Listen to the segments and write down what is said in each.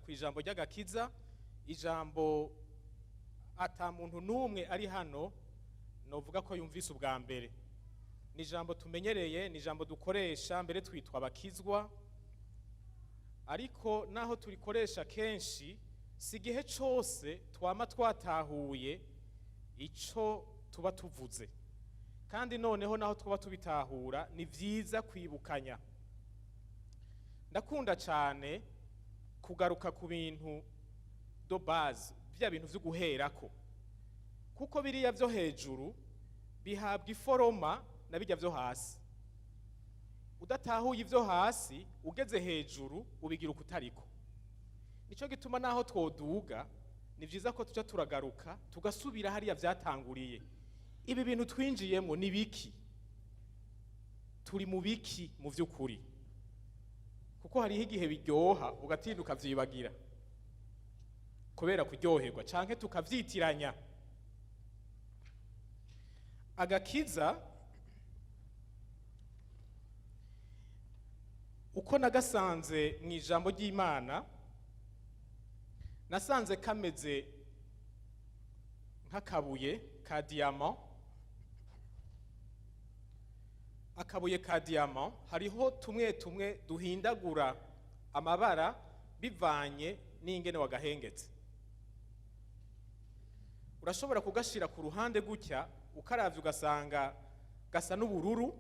Ijambo ry'agakiza, ijambo ata muntu n'umwe ari hano novuga ko yumvise ubwa mbere. Ni ijambo tumenyereye, ni ijambo dukoresha mbere twitwa abakizwa, ariko naho turikoresha kenshi si igihe cyose twama twatahuye ico tuba tuvuze. Kandi noneho naho twaba tubitahura ni vyiza kwibukanya. Ndakunda cyane kugaruka ku bintu do base, bya bintu vyo guherako, kuko biriya vyo hejuru bihabwa iforoma na bijya vyo hasi. Udatahuye ivyo hasi ugeze hejuru ubigira ukutariko. Nico gituma naho twoduga ni vyiza ko tuja turagaruka tugasubira hariya vyatanguriye. Ibi bintu twinjiyemo ni biki? Turi mu biki mu vy'ukuri? Kuko hariho igihe biryoha ugatinduka vyibagira kubera kuryoherwa canke tukavyitiranya. Agakiza uko nagasanze mu ijambo ry'Imana, nasanze kameze nk'akabuye ka diamant. Akabuye ka diamant hariho tumwe tumwe duhindagura amabara bivanye n'ingene wagahengetse. Urashobora kugashira ku ruhande gutya ukaravye ugasanga gasa n'ubururu,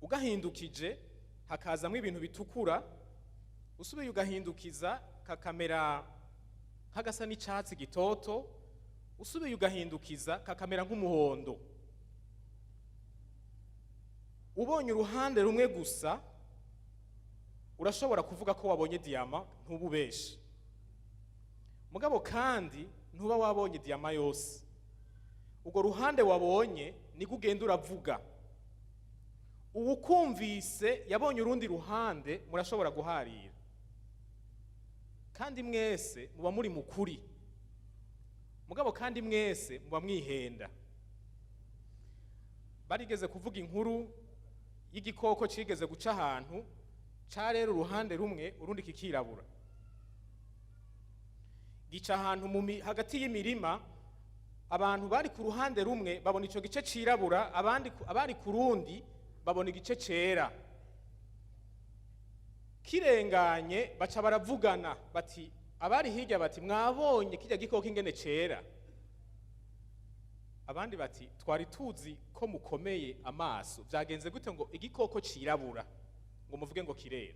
ugahindukije hakazamwo ibintu bitukura, usubiye ugahindukiza kakamera nk'agasa n'icatsi gitoto, usubiye ugahindukiza kakamera nk'umuhondo. Ubonye uruhande rumwe gusa urashobora kuvuga ko wabonye diamant, ntububeshe. Mugabo kandi ntuba wabonye diamant yose. Ubwo ruhande wabonye niko ugenda uravuga. Uwukumvise yabonye urundi ruhande murashobora guharira. Kandi mwese muba muri mukuri. Mugabo kandi mwese muba mwihenda. Barigeze kuvuga inkuru y'igikoko cigeze guca ahantu carera uruhande rumwe urundi kikirabura. Gica ahantu hagati y'imirima, abantu bari ku ruhande rumwe babona ico gice cirabura, abari ku rundi babona igice cera. Kirenganye baca baravugana bati, abari hirya bati mwabonye kirya gikoko ingene cera? Abandi bati twari tuzi ko mukomeye amaso, vyagenze gute ngo igikoko cirabura ngo muvuge ngo kirera?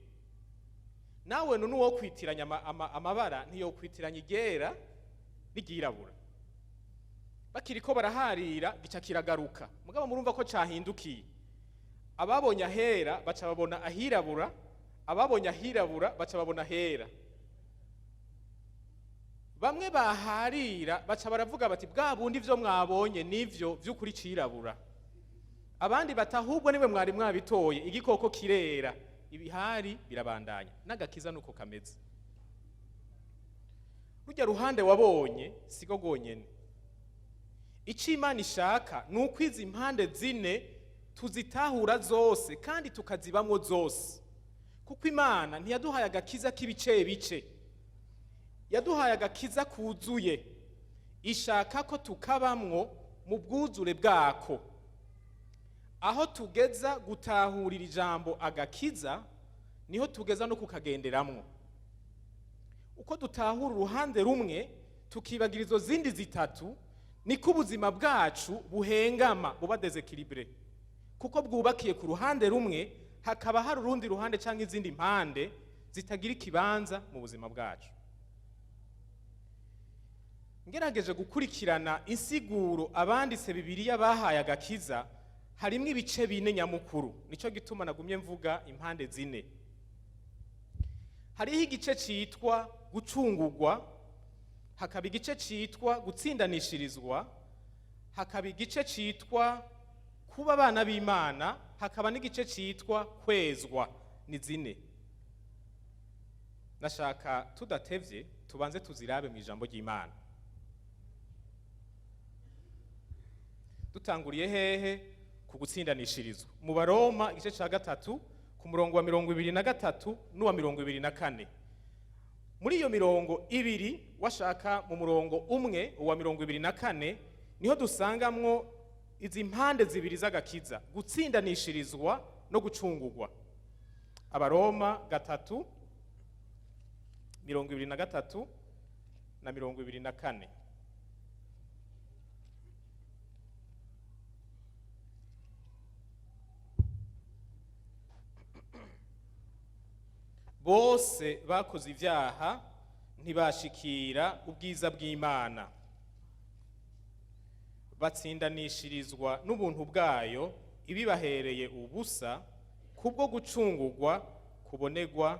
Nawe none uwo kwitiranya amabara ntiyo kwitiranya igera n'iryirabura. Bakiriko baraharira gica kiragaruka, mugabo murumva ko cahindukiye. Ababonye ahera baca babona ahirabura, ababonye ahirabura baca babona hera. Bamwe baharira baca baravuga bati bwa bundi vyo mwabonye nivyo vy'ukuri cirabura. Abandi batahubwo niwe mwari mwabitoye, igikoko kirera. Ibihari birabandanya. N'agakiza nuko kameze. Rujya ruhande wabonye sigo gonyene. Ico Imana ishaka nuko izi impande zine tuzitahura zose kandi tukazibamwo zose. Kuko Imana ntiyaduhaye agakiza k'ibice bice. Yaduhaye agakiza kuzuye. Ishaka ko tukabamwo mu bwuzure bwako. Aho tugeza gutahurira ijambo agakiza niho tugeza no kukagenderamwo. Uko dutahura uruhande rumwe tukibagira izo zindi zitatu, niko ubuzima bwacu buhengama buba deséquilibré. Kuko bwubakiye ku ruhande rumwe hakaba hari urundi ruhande cyangwa izindi mpande zitagira ikibanza mu buzima bwacu. Ngerageje gukurikirana insiguro abanditse Bibiliya bahaye agakiza, harimwo ibice bine nyamukuru, nico gituma nagumye mvuga impande zine. Hariho igice citwa gucungurwa, hakaba igice citwa gutsindanishirizwa, hakaba igice citwa kuba abana b'Imana, hakaba n'igice citwa kwezwa. Ni zine. Nashaka tudatevye tubanze tuzirabe mu ijambo ry'Imana. Dutanguriye hehe? Ku gutsindanishirizwa. Mu Baroma igice ca 3 ku murongo wa 23 n'uwa 24. Muri iyo mirongo ibiri washaka mu murongo umwe uwa 24 niho dusangamwo izi mpande zibiri z'agakiza, gutsindanishirizwa no gucungurwa. Abaroma 3 23 na 24. Bose bakoze ivyaha ntibashikira ubwiza bw'Imana, batsindanishirizwa n'ubuntu bwayo ibibahereye ubusa kubwo gucungurwa kubonegwa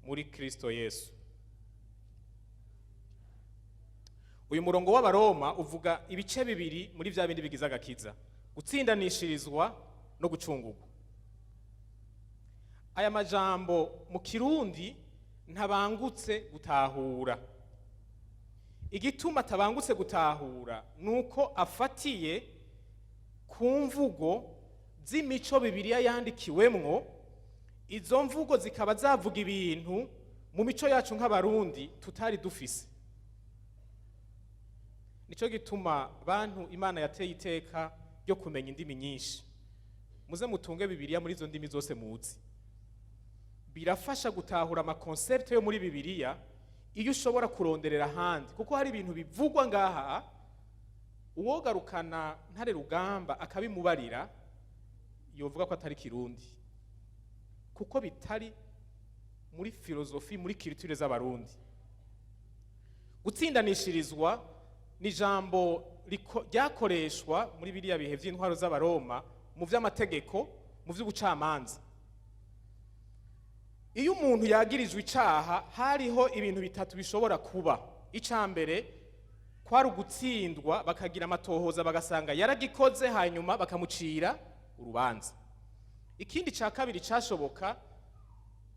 muri Kristo Yesu. Uyu murongo w'Abaroma uvuga ibice bibiri muri vya bindi bigize agakiza, gutsindanishirizwa no gucungurwa. Aya majambo mu Kirundi ntabangutse gutahura. Igituma atabangutse gutahura nuko afatiye ku mvugo z'imico Bibiliya yandikiwemwo. Izo mvugo zikaba zavuga ibintu mu mico yacu nk'abarundi tutari dufise. Nico gituma bantu Imana yateye iteka ryo kumenya indimi nyinshi. Muze mutunge Bibiliya muri izo ndimi zose muzi. Birafasha gutahura amakoncepte yo muri Bibiliya iyo ushobora kuronderera ahandi, kuko hari ibintu bivugwa ngaha uwogarukana Ntare Rugamba akabimubarira yovuga ko atari Kirundi, kuko bitari muri filozofi, muri culture z'abarundi. Gutsindanishirizwa ni ijambo ryakoreshwa muri biriya bihe vy'intwaro z'Abaroma mu vy'amategeko, mu vy'ubucamanza. Iyo umuntu yagirijwe icaha hariho ibintu bitatu bishobora kuba. Icambere kwari ugutsindwa, bakagira amatohoza bagasanga yaragikoze, hanyuma bakamucira urubanza. Ikindi ca kabiri cashoboka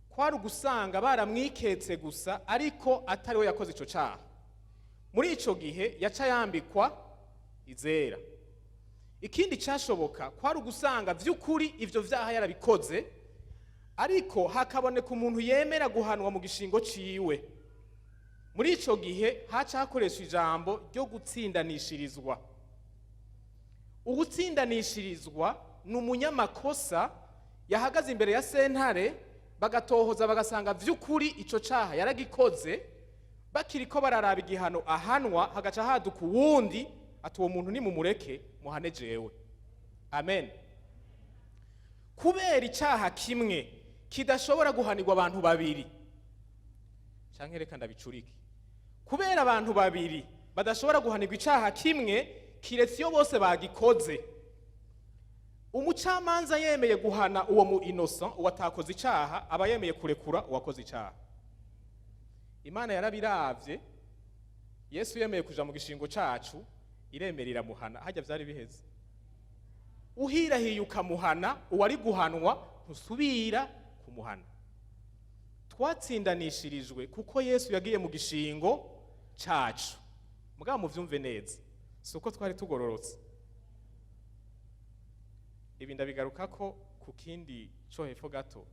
kwari ugusanga baramwiketse gusa ariko atari we yakoze ico caha. Muri ico gihe yaca yambikwa izera. Ikindi cashoboka kwari ugusanga vy'ukuri ivyo vyaha yarabikoze, ariko hakaboneka umuntu yemera guhanwa mu gishingo ciwe. Muri ico gihe haca hakoreshwa ijambo ryo gutsindanishirizwa. Ugutsindanishirizwa ni umunyamakosa yahagaze imbere ya sentare, bagatohoza bagasanga vy'ukuri ico caha yaragikoze, bakiriko bararaba igihano ahanwa, hagaca haduka uwundi ati uwo muntu nimumureke muhane jewe. Amen. Kubera icaha kimwe kidashobora guhanirwa abantu babiri, canke reka ndabicurike, kubera abantu babiri badashobora guhanirwa icaha kimwe kiretse iyo bose bagikoze, umucamanza yemeye guhana uwo mu innocent, uwatakoze icaha aba yemeye kurekura uwakoze icaha. Imana yarabiravye, Yesu yemeye kuja mu gishingo cacu, iremera iramuhana. Harya vyari biheze, uhirahiye ukamuhana, uwari guhanwa ntusubira kumuhana. Twatsindanishirijwe kuko Yesu yagiye mu gishingo cacu. Mugabo muvyumve neza, suko twari tugororotse. Ibi ndabigarukako ku kindi co hepfo gato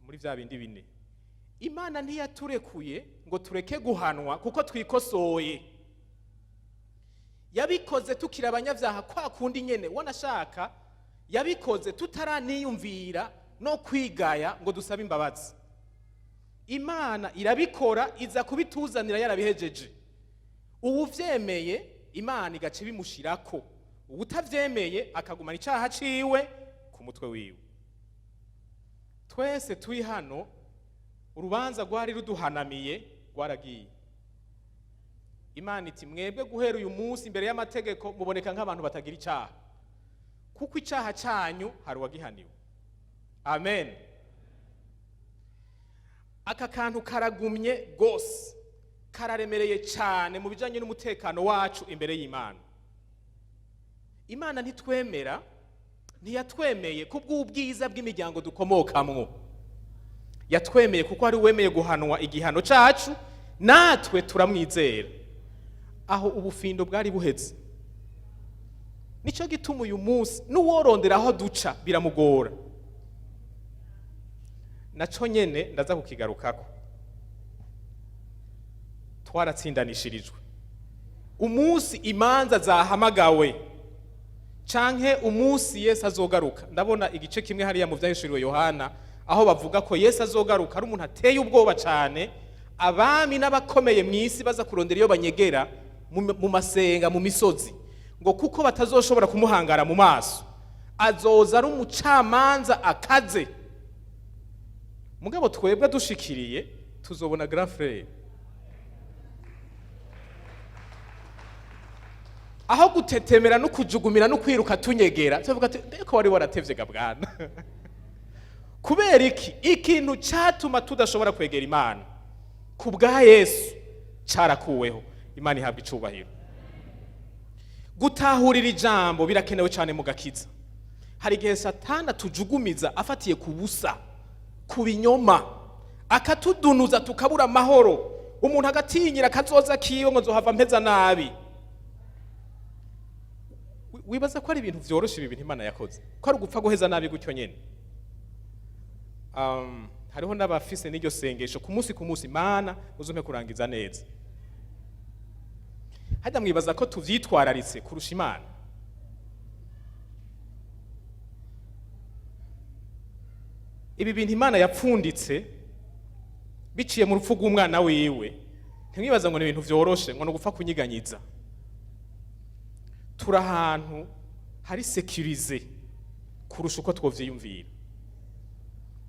muri vya bindi bine. Imana ntiyaturekuye ngo tureke guhanwa kuko twikosoye. Yabikoze tukira abanyavyaha kwa kundi nyene wanashaka, yabikoze tutaraniyumvira no kwigaya ngo dusabe imbabazi. Imana irabikora, iza kubituzanira yarabihejeje. Uwuvyemeye Imana igace bimushirako, uwutavyemeye akagumana icaha ciwe ku mutwe wiwe. Twese turi hano, urubanza rwari ruduhanamiye rwaragiye. Imana iti mwebwe guhera uyu munsi imbere y'amategeko muboneka nk'abantu batagira icaha, kuko icyaha cyanyu hari uwagihaniwe. Amen. Aka kantu karagumye gose, kararemereye cyane mu bijanye n'umutekano wacu imbere y'Imana. Imana ntiyatwemeye kubw'ubwiza bw'imiryango dukomokamwo. Yatwemeye kuko ari wemeye guhanwa igihano cacu, natwe turamwizera. Aho ubufindo bwari buheze. Nico gituma uyu munsi n'uworondera aho duca biramugora. Naco nyene ndaza kukigarukako. Twaratsindanishirijwe. Umunsi imanza zahamagawe, canke umunsi Yesu azogaruka. Ndabona igice kimwe hariya mu vyahishuriwe Yohana aho bavuga ko Yesu azogaruka ari umuntu ateye ubwoba cane, abami n'abakomeye mw'isi baza kurondera iyo banyegera mu masenga, mu misozi, ngo kuko batazoshobora kumuhangara mu maso, azoza ari umucamanza akaze. Mugabo twebwe dushikiriye tuzobona grand frère. Aho gutetemera no kujugumira no kwiruka tunyegera, tuvuga ati ndeko wari waratevye gabwana. Kubera ikintu cyatuma tudashobora kwegera Imana kubwa Yesu cyarakuweho. Imana ihabwa icubahiro. Gutahurira ijambo birakenewe cyane mu gakiza. Hari igihe Satani tujugumiza afatiye ku busa, ku binyoma, akatudunuza tukabura amahoro. Umuntu agatinyira kazoza kiwe ngo nzohava mpeza nabi. Wibaza ko ari ibintu vyoroshe ibi bintu Imana yakoze, ko ari ugupfa guheza nabi gutyo nyene. Hariho n'abafise n'iryo sengesho ku munsi Imana uzumpe kurangiza neza. Hajya mwibaza ko tuvyitwararitse kurusha Imana. Ibi bintu Imana yapfunditse biciye mu rupfu rw'umwana wiwe, ntimwibaza ngo ni ibintu vyoroshe ngo no gupfa kunyiganyiza. Turi ahantu hari sécurisé kurusha uko twovyiyumvira.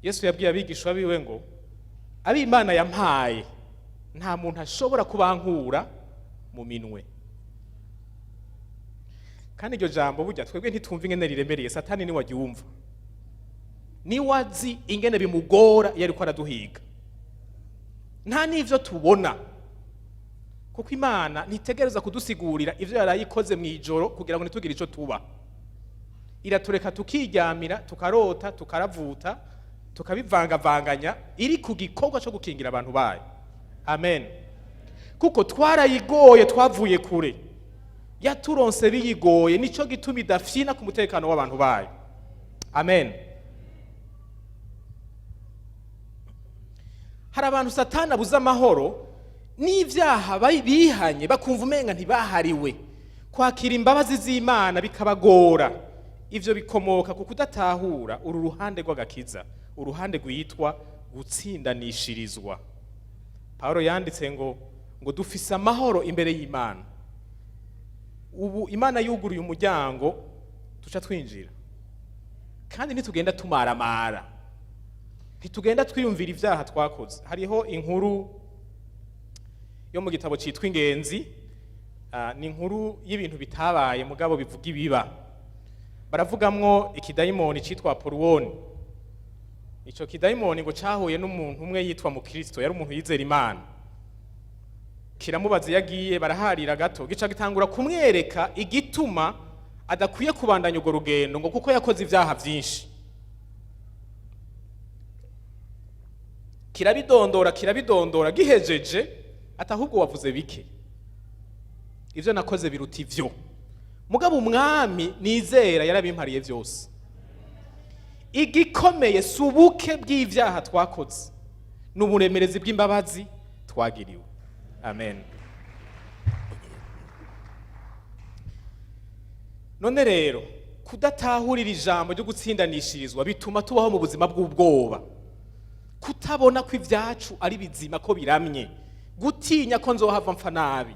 Yesu yabwiye abigishwa biwe ngo abi Imana yampaye nta muntu ashobora kubankura mu minwe. Kandi iryo jambo burya twebwe ntitumva ingene riremereye. Satani ni wagyumva, ni wazi ingene bimugora iyo ariko araduhiga. Nta n'ivyo tubona, kuko Imana ntitegereza kudusigurira ivyo yarayikoze mw'ijoro kugira ngo nitugire ico tuba. Iratureka tukiryamira, tukarota, tukaravuta, tukabivangavanganya, iri ku gikorwa cyo gukingira abantu bayo. Amen. Kuko twarayigoye, twavuye kure, yaturonse biyigoye, nico gituma idafyina ku mutekano w'abantu bayo. Amen. Hari abantu Satani abuza amahoro n'ivyaha bihanye, bakumva umenga ntibahariwe. Kwakira imbabazi z'Imana bikabagora. Ivyo bikomoka ku kudatahura uru ruhande rw'agakiza, uruhande rwitwa gutsindanishirizwa. Paulo yanditse ngo dufise amahoro imbere y'Imana. Ubu Imana yuguruye umuryango tuca twinjira. Kandi nitugenda tumaramara, ntitugenda twiyumvira ivyaha twakoze. Hariho inkuru yo mu gitabo citwa Ingenzi, ni inkuru y'ibintu bitabaye mugabo bivuga ibiba. Baravugamwo ikidayimoni citwa Apoloni. Ico kidayimoni ngo cahuye n'umuntu umwe yitwa mu Kristo, yari umuntu yizera Imana. Kiramubaza yagiye, baraharira gato, gica gitangura kumwereka igituma adakwiye kubandanya urwo rugendo, ngo kuko yakoze ivyaha vyinshi. Kirabidondora gihejeje, atahubwo wavuze bike, ivyo nakoze biruta ivyo. Mugabo umwami nizera yarabimpariye vyose. Igikomeye subuke bw'ivyaha twakoze, n'uburemerezi bw'imbabazi twagiriwe. Amen. None rero kudatahurira ijambo ryo gutsindanishirizwa bituma tubaho mu buzima bw'ubwoba, kutabona ko ivyacu ari bizima, ko biramye, gutinya ko nzohava mpfa nabi.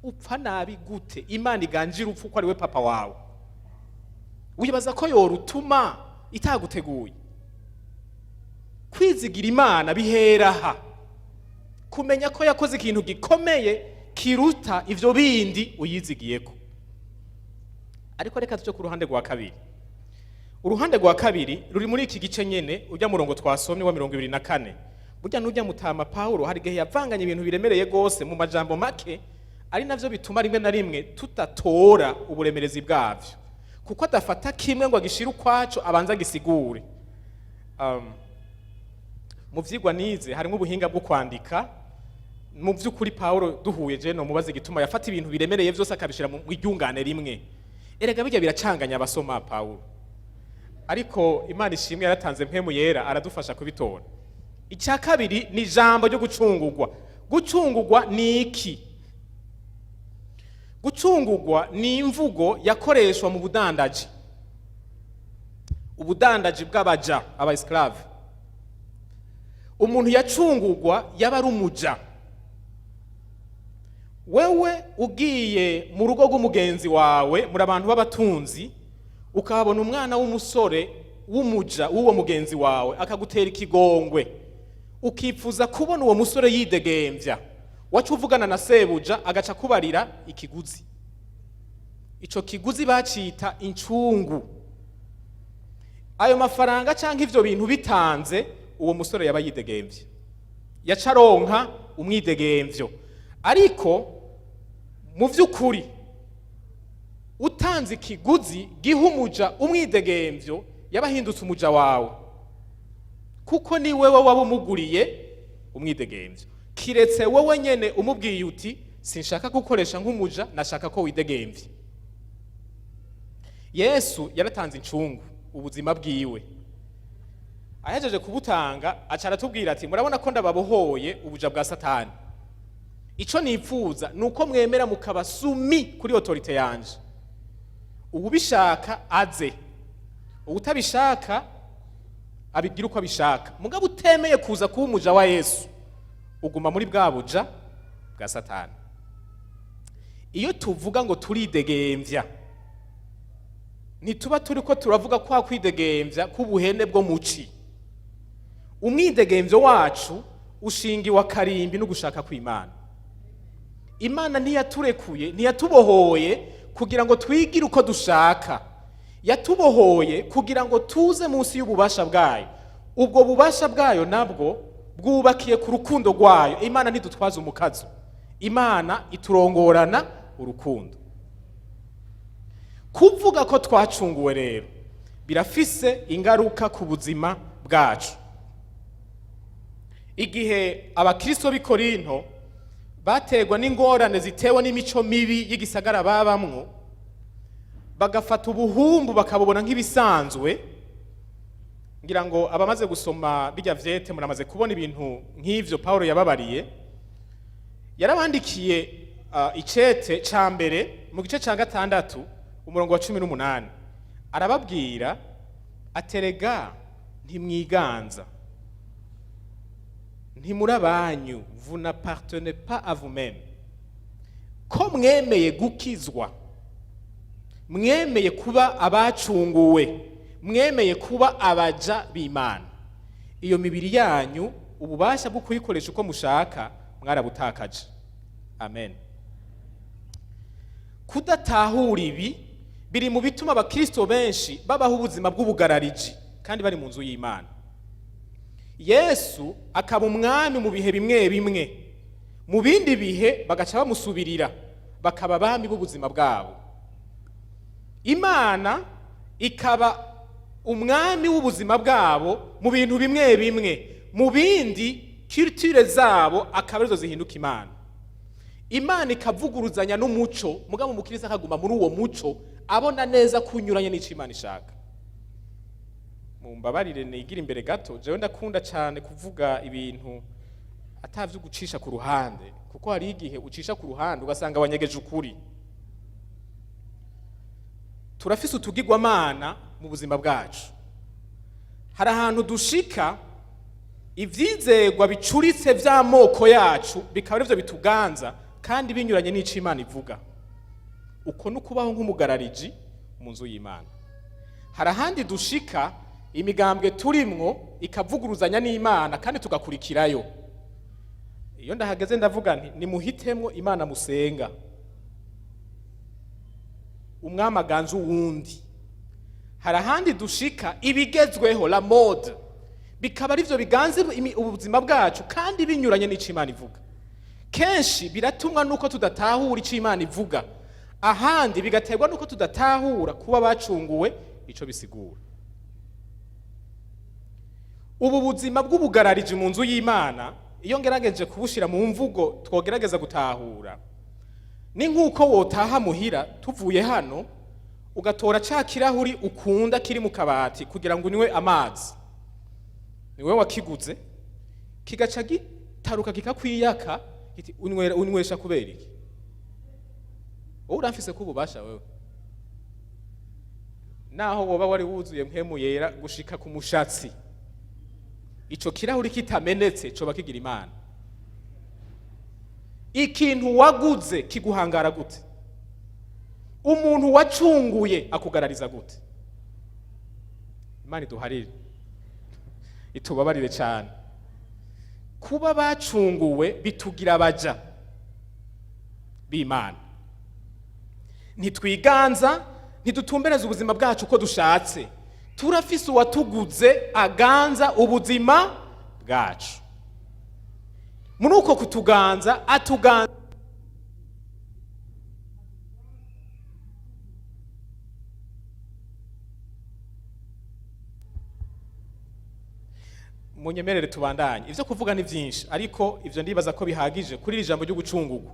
Upfa nabi gute? Imana iganjira upfu ko ari we papa wawe. Wibaza ko yorutuma itaguteguye? Kwizigira Imana biheraha kumenya ko yakoze ikintu gikomeye kiruta ivyo bindi uyizigiyeko. ariko reka tuje ku ruhande rwa kabiri. Uruhande rwa kabiri ruri muri iki gice nyene ujya murongo twasomye wa 24. Burya n'ujya mutama Paulo hari gihe yavanganye ibintu biremereye gose mu majambo make, ari navyo bituma rimwe na rimwe tutatora uburemerezi bwavyo, kuko adafata kimwe ngo agishira ukwaco abanza gisigure. Mu vyigwa nize harimo ubuhinga bwo kwandika. Mu vy'ukuri Paulo duhuye je no mubaze gituma yafata ibintu biremereye vyose akabishira mu iryungane rimwe. Erega bijya biracanganya abasoma Paulo, ariko Imana ishimwe yaratanze mpemu yera aradufasha kubitora. Icya kabiri ni ijambo ryo gucungurwa. Gucungurwa ni iki? Gucungurwa ni imvugo yakoreshwa mu budandaji, ubudandaji bw'abaja, aba esclave. Umuntu yacungurwa yaba ari umuja. Wewe ugiye mu rugo rw'umugenzi wawe, muri abantu b'abatunzi, ukabona umwana w'umusore w'umuja w'uwo mugenzi wawe akagutera ikigongwe, ukipfuza kubona uwo musore yidegemvya, wacu uvugana na sebuja agaca kubarira ikiguzi. Ico kiguzi bacita incungu. Ayo mafaranga canke ivyo bintu bitanze, uwo musore yaba yidegemvye, yacaronka umwidegemvyo. Ariko mu vy'ukuri utanze ikiguzi gihumuja umwidegemvyo yabahindutse umuja wawe, kuko ni wewe waba umuguriye umwidegemvyo. Kiretse wewe nyene umubwiye uti sinshaka gukoresha nk'umuja, nashaka ko widegemvye. Yesu yaratanze incungu ubuzima bwiwe, ahejeje kubutanga aca aratubwira ati murabona ko ndababohoye ubuja bwa Satani. Ico nipfuza nuko mwemera mukaba sumi kuri autorite yanje. Ubishaka aze, ubutabishaka abigira uko abishaka. Mugabo utemeye kuza kuba umuja wa Yesu, uguma muri bwa buja bwa Satani. Iyo tuvuga ngo turidegemvya, ntituba turiko turavuga kwa kwidegemvya k'ubuhene bwo muci. Umwidegemvyo wacu ushingiwe akarimbi no gushaka kw'Imana. Imana ntiyaturekuye, ntiyatubohoye kugira ngo twigire uko dushaka. Yatubohoye kugira ngo tuze munsi y'ububasha bwayo. Ubwo bubasha bwayo nabwo bwubakiye ku rukundo rwayo. Imana ntidutwaza umukazo, Imana iturongorana urukundo. Kuvuga ko twacunguwe rero birafise ingaruka ku buzima bwacu. Igihe abakristo b'i Korinto bategwa n'ingorane zitewe n'imico mibi y'igisagara babamwo, bagafata ubuhumbu bakabubona nk'ibisanzwe. Ngira ngo abamaze gusoma bijya vyete muramaze kubona ibintu nk'ivyo Paulo yababariye. Yarabandikiye icete ca mbere mu gice ca 6 umurongo wa 18, arababwira aterega ntimwiganza, ntimurabanyu, vous n'appartenez pas à vous-même, ko mwemeye gukizwa, mwemeye kuba abacunguwe, mwemeye kuba abaja b'Imana. Iyo mibiri yanyu ububasha bwo kuyikoresha uko mushaka mwarabutakaje. Amen. Kudatahura ibi biri mu bituma abakristo benshi babaho ubuzima bw'ubugarariji kandi bari mu nzu y'Imana. Yesu akaba umwami mu bihe bimwe bimwe, mu bindi bihe bagaca bamusubirira bakaba abami b'ubuzima bwabo. Imana ikaba umwami w'ubuzima bwabo mu bintu bimwe bimwe, mu bindi culture zabo akaba arizo zihinduka Imana. Imana ikavuguruzanya n'umuco, mugabo umukristo akaguma muri uwo muco abona neza kunyuranye n'ico Imana ishaka. Mumbabarire nigira imbere gato, jewe ndakunda cyane kuvuga ibintu atavyo gucisha ku ruhande, kuko hari igihe ucisha ku ruhande ugasanga abanyegeje ukuri. Turafise utugirwamana mu buzima bwacu. Hari ahantu dushika ivyizegwa bicuritse vy'amoko yacu bikaba arivyo bituganza kandi binyuranye n'ico Imana ivuga. Uko nukubaho nk'umugarariji mu nzu y'Imana. Hari ahandi dushika imigambwe turimwo ikavuguruzanya n'Imana kandi tugakurikirayo. Iyo ndahageze ndavuga nti nimuhitemwo Imana musenga. umwami aganza uwundi. Hari ahandi dushika ibigezweho la mode bikaba arivyo biganze ubuzima bwacu kandi binyuranye n'ico Imana ivuga. Kenshi biratumwa nuko tudatahura ico Imana ivuga, ahandi bigaterwa nuko tudatahura kuba bacunguwe ico bisigura. Ubu buzima bw'ubugararije mu nzu y'Imana iyo ngerageje kubushira mu mvugo twogerageza gutahura, ni nk'uko wotaha muhira tuvuye hano ugatora ca kirahuri ukunda kiri mu kabati kugira ngo uniwe amazi, niwe wakiguze kigaca gitaruka kikakwiyaka kiti unywesha kubera iki? Wowe uramfise ko ububasha wewe, naho woba wari wuzuye mpemu yera gushika ku mushatsi, ico kirahuri kitamenetse coba kigira Imana. Ikintu waguze kiguhangara gute? Umuntu wacunguye akugarariza gute? Imana iduharire itubabarire cyane. Kuba bacunguwe bitugira abaja b'Imana. Ntitwiganza, ntidutumbereza ubuzima bwacu uko dushatse. Turafise uwatuguze aganza ubuzima bwacu. Muri uko kutuganza atuganza munyemerere tubandanye. Ivyo kuvuga ni vyinshi ariko ivyo ndibaza ko bihagije kuri iri jambo ryo gucungurwa.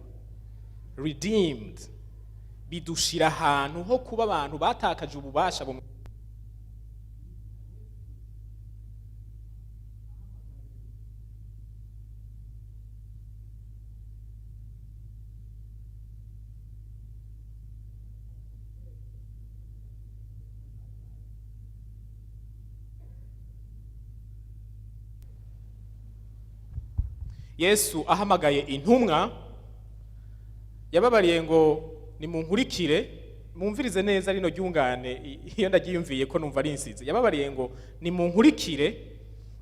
Redeemed bidushira ahantu ho kuba abantu batakaje ububasha bumwe. Yesu ahamagaye intumwa yababariye ngo nimunkurikire, mumvirize neza rino ryungane iyo ndagiyumviye ko numva ari insizi. Yababariye ngo nimunkurikire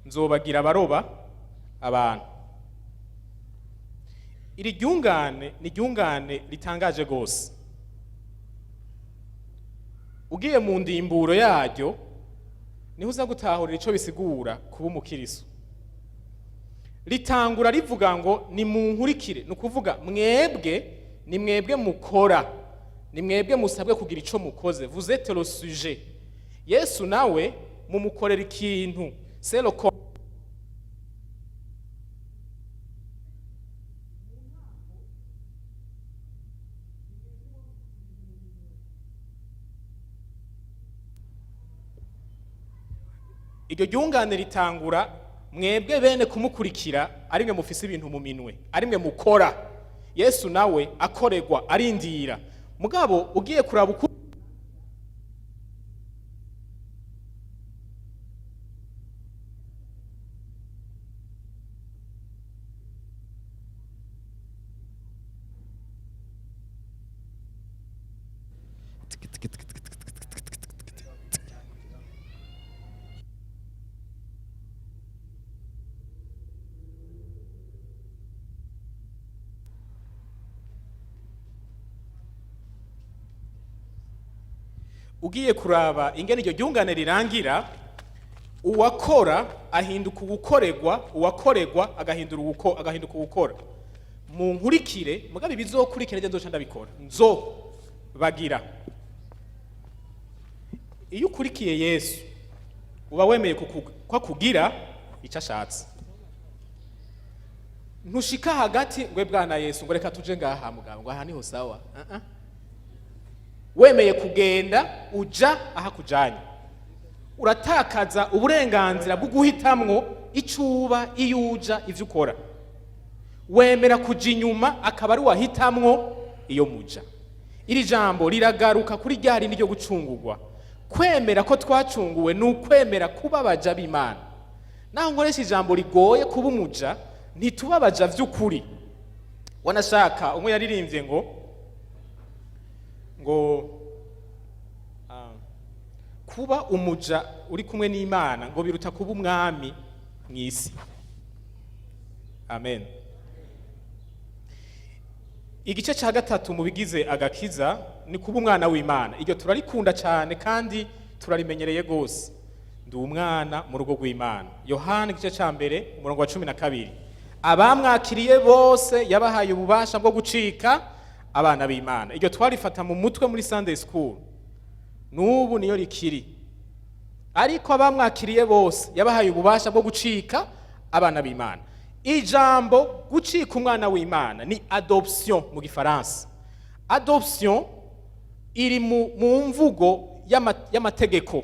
nzobagira abaroba abantu. Iri ryungane ni ryungane ritangaje gose. Ugiye mu ndimburo yaryo niho uza gutahurira ico bisigura kuba umukiriso. Ritangura rivuga ngo nimunkurikire, nukuvuga mwebwe ni mwebwe mukora, ni mwebwe musabwe kugira ico mukoze. Vous êtes le sujet. Yesu nawe mumukorera ikintu, c'est le corps. Iryo ryungane ritangura mwebwe bene kumukurikira ari mwe mufise ibintu mu minwe, ari mwe mukora. Yesu nawe akoregwa arindira. Mugabo ugiye kuraba uko ugiye kuraba ingene iryo ryungane rirangira, uwakora ahinduka ugukoregwa, uwakoregwa agahinduka ugukora. Mu nkurikire, mugabe bizokurikira je nzoca ndabikora, nzo bagira. Iyo ukurikiye Yesu uba wemeye ko kugira icyo ashatse. Ntushika hagati ngwe bwana Yesu ngo reka tuje ngaha mugabo ngo aha niho sawa. Wemeye kugenda uja aha kujanye. Uratakaza uburenganzira bwo guhitamwo icuba iyo uja ivyo ukora. Wemera kuja inyuma akaba ari wahitamwo iyo muja. Iri jambo riragaruka kuri ryari niryo gucungurwa. Kwemera ko twacunguwe n'ukwemera kuba baja b'Imana. Naho nkoresha ijambo rigoye kuba umuja, ntitubabaja vy'ukuri. Wanashaka umwe yaririmbye ngo kuba umuja uri kumwe n'Imana ngo biruta kuba umwami mw'isi. Amen. igice cya gatatu mu bigize agakiza ni kuba umwana w'Imana. Iryo turarikunda cyane kandi turarimenyereye gose. Ndi umwana mu rugo rw'Imana. Yohana igice cya mbere umurongo wa 12. Abamwakiriye bose yabahaye ububasha bwo gucika abana b'Imana. Iryo twarifata mu mutwe muri Sunday school. N'ubu niyo rikiri. Ariko abamwakiriye bose yabahaye ububasha bwo gucika abana b'Imana. Ijambo gucika umwana w'Imana ni adoption mu gifaransa. Adoption iri mu mvugo y'amategeko.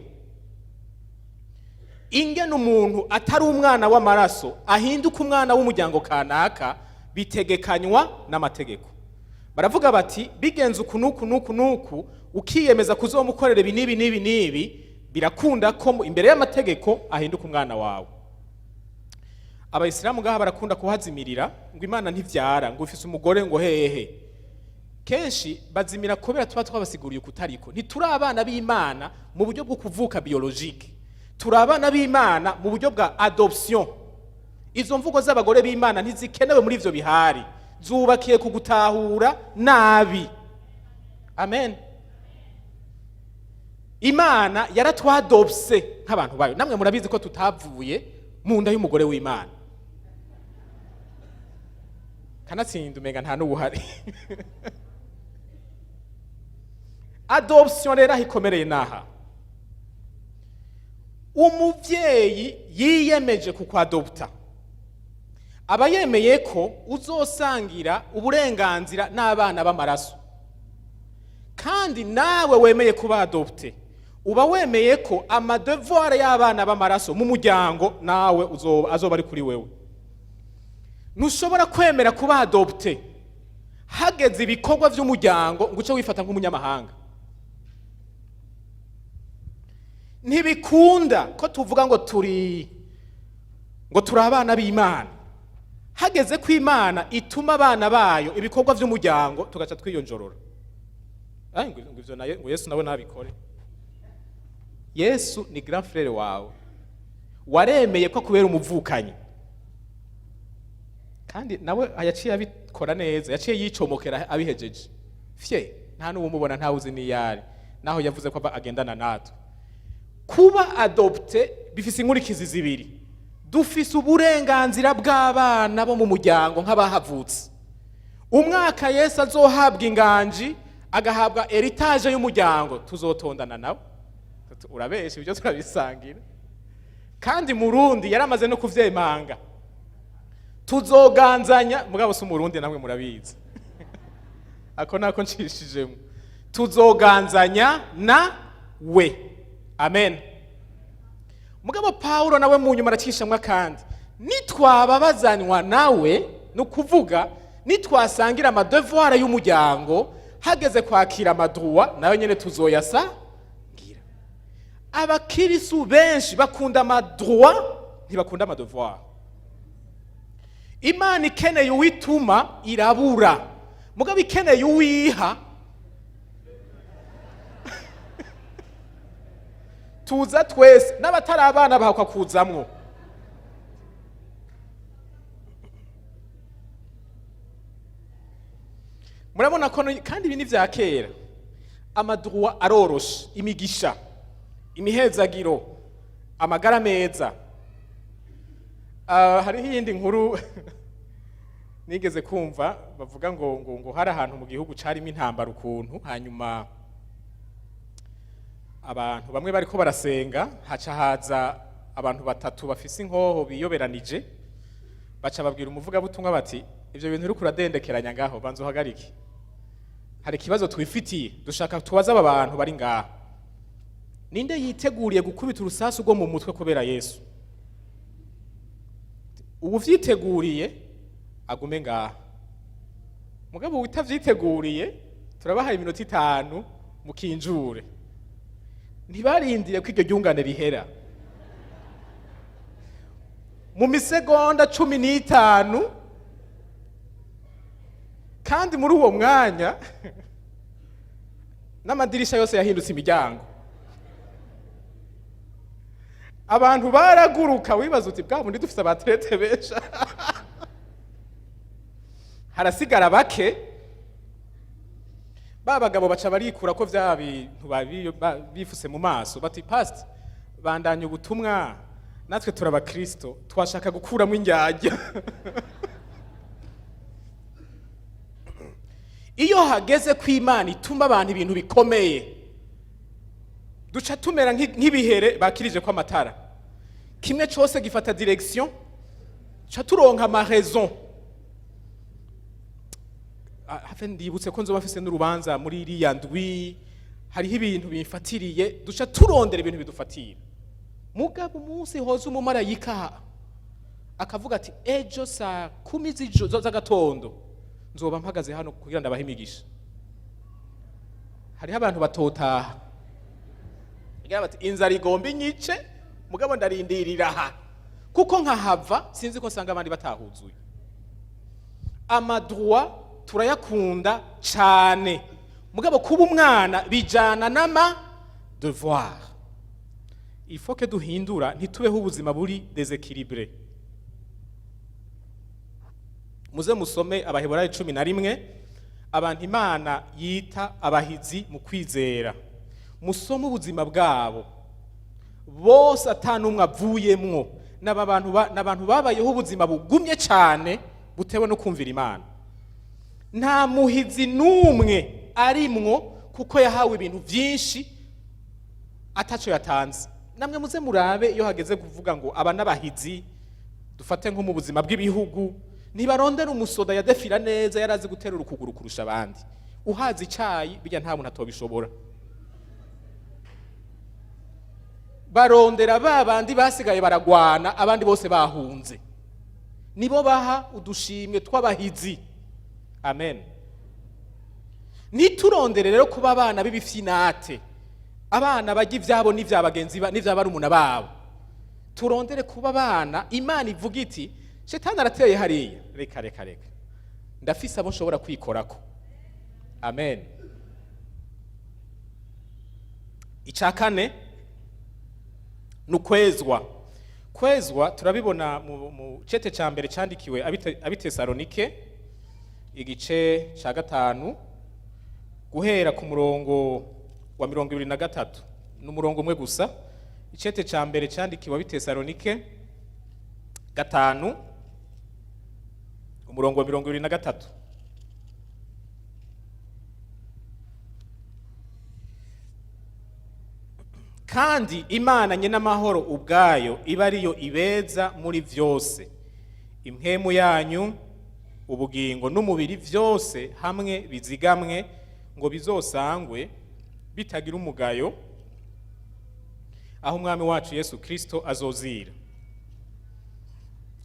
Ingene umuntu atari umwana w'amaraso ahinduka umwana w'umuryango kanaka bitegekanywa n'amategeko. Baravuga bati bigenze ukunuku ukiyemeza kuzomukorera ibi nibi birakunda ko imbere y'amategeko ahinduka umwana wawe. Abayisilamu ngaha barakunda kuhazimirira ngo Imana ntivyara ngo ufise umugore ngo hehe. Kenshi bazimira kubera tuba twabasiguriye kutariko. Ntituri abana b'Imana mu buryo bwo kuvuka biologique. Turi abana b'Imana mu buryo bwa adoption. Izo mvugo z'abagore b'Imana ntizikenewe muri ivyo bihari. Zubakiye kugutahura nabi. Amen. Imana yaratwadopse nk'abantu bayo. Namwe murabizi ko tutavuye mu nda y'umugore w'Imana. Kanatsinda umenga nta n'ubuhari. Adoption rero ikomereye naha. Umuvyeyi yiyemeje kukwadopta. Aba yemeye ko uzosangira uburenganzira n'abana b'amaraso. Kandi nawe wemeye kuba adopte. Uba wemeye ko amadevoir y'abana b'amaraso mu muryango nawe azoba ari kuri wewe. Nushobora kwemera kuba adopte hageze ibikorwa by'umuryango ngo uce wifata nk'umunyamahanga. Ntibikunda ko tuvuga ngo turi abana b'Imana. Hageze ko Imana ituma abana bayo ibikorwa by'umuryango tugaca twiyonjorora. Ngo Yesu nawe nabikore. Yesu ni grand frère wawe. Waremeye ko kubera umuvukanyi. Kandi nawe yaciye abikora neza, yaciye yicomokera abihejeje. Fye, nta n'ubumubona nta uzi niyari. Naho yavuze ko agendana natwe. Kuba adopte bifise inkurikizi zibiri. Dufise uburenganzira bw'abana bo mu muryango nk'abahavutse. Umwaka Yesu azohabwa inganji agahabwa heritage y'umuryango tuzotondana nawe. Urabeshe ibyo turabisangira. Kandi Murundi yaramaze no kuvyemanga. Tuzoganzanya mugabo se Murundi namwe murabizi. Ako nako nshishijemo. Tuzoganzanya na we. Amen. Mugabo Paulo nawe mu nyuma aracishamwa kandi nitwababazanywa nawe no kuvuga nitwasangira amadevoir y'umuryango hageze kwakira amadroit nawe nyene tuzoyasangira. Abakirisu benshi bakunda amadroit ntibakunda amadevoir. Imana ikeneye uwituma irabura. Mugabo ikeneye uwiha tuza twese n'abatari abana bahakwa kuzamwo. Murabona ko kandi ibi ni vya kera. Amadroit aroroshe, imigisha, imihezagiro, amagara meza. Hari iyindi nkuru nigeze kumva bavuga ngo hari ahantu mu gihugu carimo intambara ukuntu hanyuma abantu bamwe bariko barasenga haca haza abantu batatu bafise inkoho biyoberanije baca babwira umuvuga butumwa bati ivyo bintu uri kuradendekeranya ngaho banzo hagarike. Hari kibazo twifitiye dushaka tubaza aba bantu bari ngaho. Ninde yiteguriye gukubita urusasu rwo mu mutwe kubera Yesu? Ubu vyiteguriye agume ngaha. Mugabo utavyiteguriye turabahaye iminota 5 mukinjure. Ntibarindire ko iryo ryungane rihera. Mu misegonda 15 kandi muri uwo mwanya n'amadirisha yose yahindutse imiryango. Abantu baraguruka wibaza uti bwa bundi dufise abatrete besha. Harasigara bake ba bagabo baca barikura ko vya bintu bifuse mu maso bati pastor bandanye ubutumwa natwe turaba Kristo twashaka gukuramo indyarya. Iyo hageze ku Imana ituma abantu ibintu bikomeye duca tumera nk'ibihere bakirije kwa matara, kimwe cyose gifata direction cha turonka ama raison. Hafe ndibutse ko nzoba mfise n'urubanza muri iriya ndwi, hariho ibintu bifatiriye duca turondera ibintu bidufatira. Mugabo umunsi hoza umumarayika akavuga ati ejo saa 10 z'agatondo nzoba mpagaze hano kugira ndabaha imigisha. Hariho abantu batotaha ngira bati inzara igomba inyice, mugabo ndarindirira aha kuko nkahava sinzi ko nsanga abandi batahuzuye. Amadroit turayakunda cyane, mugabo kuba umwana bijana n'ama devoir. Il faut que duhindura ntitubeho ubuzima buri déséquilibré. Muze musome Abaheburayo 11 abantu Imana yita abahizi mu kwizera. Musome ubuzima bwabo bose atanumwe avuyemwo, n'abantu babayeho ubuzima bugumye cyane butewe no kumvira Imana. Nta muhizi numwe arimwo kuko yahawe ibintu byinshi ataco yatanze. Namwe muze murabe iyo hageze kuvuga ngo aba n'abahizi dufate nko mu buzima bw'ibihugu ntibarondera umusoda yadefira neza yarazi guterura ukuguru kurusha abandi. Uhazi icyayi bijya nta muntu atobishobora. Barondera babandi basigaye baragwana abandi bose bahunze, nibo baha udushimwe tw'abahizi. Amen. Niturondere rero kuba abana b'ibifyinate, abana bajya ivyabo n'ivyabagenzi n'ivyabarumuna babo. Turondere kuba abana Imana ivuga iti Shetani arateye hariya, reka ndafise abo nshobora kwikorako. Amen. Icakane nukwezwa. Kwezwa turabibona mu cete ca mbere candikiwe abitesalonike igice ca 5 guhera ku murongo wa 23 n'umurongo umwe gusa. Icete ca mbere candikiwe abitesalonike 5 umurongo wa 23. Kandi Imana nye n'amahoro ubwayo iba ariyo ibeza muri vyose, impwemu yanyu, ubugingo n'umubiri vyose hamwe bizigamwe ngo bizosangwe bitagira umugayo aho umwami wacu Yesu Kristo azozira.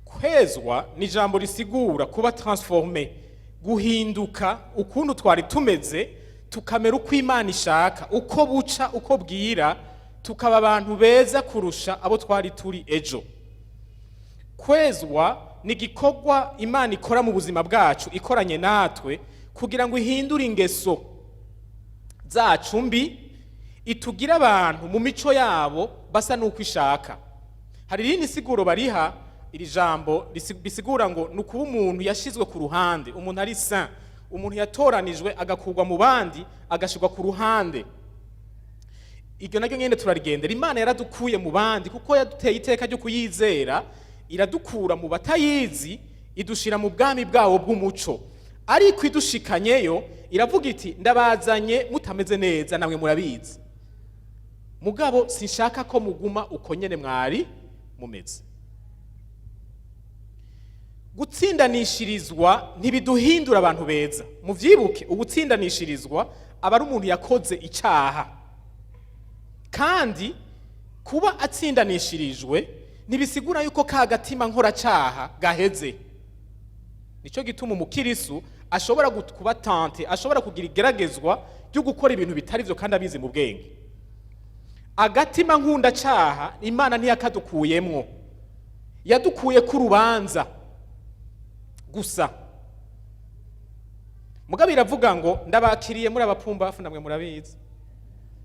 Kwezwa ni ijambo risigura kuba transformé, guhinduka ukuntu twari tumeze tukamera uko Imana ishaka, uko buca uko bwira tukaba abantu beza kurusha abo twari turi ejo. Kwezwa ni gikorwa Imana ikora mu buzima bwacu ikoranye natwe kugira ngo ihindure ingeso zacu mbi, itugira abantu mu mico yabo basa nuko ishaka. Hari irindi siguro bariha iri jambo bisigura ngo nukuba umuntu yashizwe ku ruhande, umuntu ari saint, umuntu yatoranijwe agakurwa mu bandi agashirwa ku ruhande. Iryo naryo nyene turarigendera. Imana yaradukuye mu bandi kuko yaduteye iteka ryo kuyizera, iradukura mu batayizi idushira mu bwami bwawo bw'umuco. Ariko idushikanyeyo iravuga iti ndabazanye mutameze neza namwe murabizi, mugabo sinshaka ko muguma uko nyene mwari mumeze. Gutsindanishirizwa ntibiduhindura abantu beza. Muvyibuke ugutsindanishirizwa aba ari umuntu yakoze icyaha, kandi kuba atsindanishirijwe ntibisigura yuko ka gatima nkora cyaha gaheze. Nico gituma umukirisu ashobora kuba tante, ashobora kugira igeragezwa ryo gukora ibintu bitari byo kandi abizi mu bwenge. Agatima nkunda cyaha Imana ntiyakadukuyemwo, yadukuye ku rubanza gusa. Mugabo iravuga ngo ndabakiriye muri abapfumbafu namwe murabizi,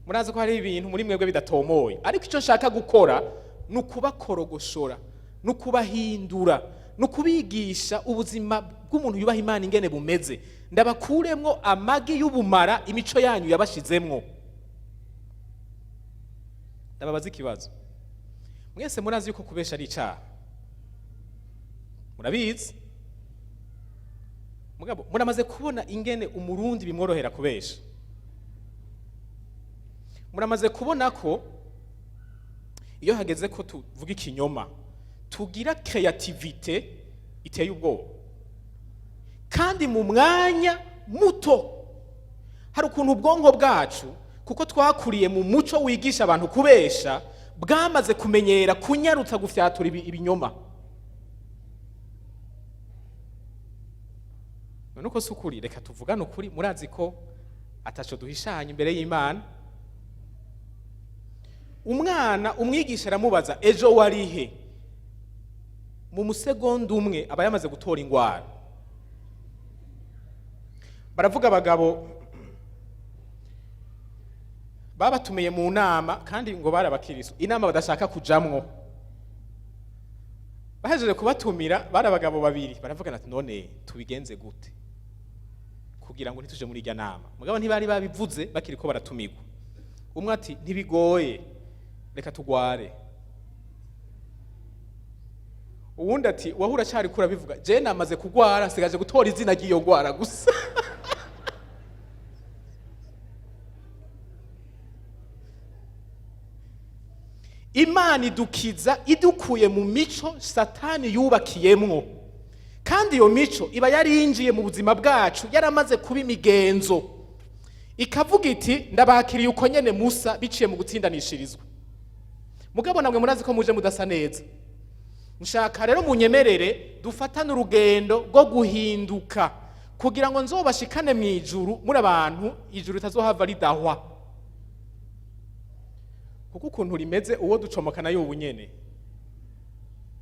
murazi ko hari ibintu muri mwebwe bidatomoye, ariko icyo nshaka gukora nukuba korogoshora, nukubahindura, nukubigisha ubuzima bw'umuntu yubaha Imana ingene bumeze, ndabakuremwo amagi y'ubumara imico yanyu yabashizemwo. Ndababaza ikibazo, mwese murazi yuko kubesha ari icaha? Murabizi? Mugabo muramaze kubona ingene umurundi bimworohera kubesha? Muramaze kubona ko iyo hageze ko tuvuga ikinyoma tugira creativité iteye ubwoba, kandi mu mwanya muto. Hari ukuntu ubwonko bwacu, kuko twakuriye mu muco wigisha abantu kubesha, bwamaze kumenyera kunyarutsa gufyatura ibinyoma. None uko sukuri, reka tuvugane ukuri, murazi ko ataco duhishanya imbere y'Imana. Umwana umwigisha aramubaza ejo warihe, mu musegonda umwe aba yamaze gutora ingwara. Baravuga abagabo babatumiye mu nama, kandi ngo bari abakiristo, inama badashaka kujamwo. Bahejeje kubatumira bari abagabo babiri, baravuga ati none tubigenze gute kugira ngo ntituje muri irya nama? Mugabo ntibari babivuze bakiri ko baratumirwa. Umwe ati ntibigoye, reka tugware. Uwundi ati wahura cyari kura bivuga, je namaze kugwara nsigaje gutora izina ry'iyo gwara gusa. Imana idukiza idukuye mu mico Satani yubakiyemwo, kandi iyo mico iba yarinjiye mu buzima bwacu, yaramaze kuba imigenzo. Ikavuga iti ndabakiriye uko nyene Musa biciye mu gutsindanishirizwa. Mugabo namwe murazi ko muje mudasa neza. Nshaka rero munyemerere dufatane urugendo rwo guhinduka, kugira ngo nzobashikane mu ijuru muri abantu, ijuru ritazohava ridahwa. Kuko ukuntu rimeze uwo ducomokana y'ubu nyene,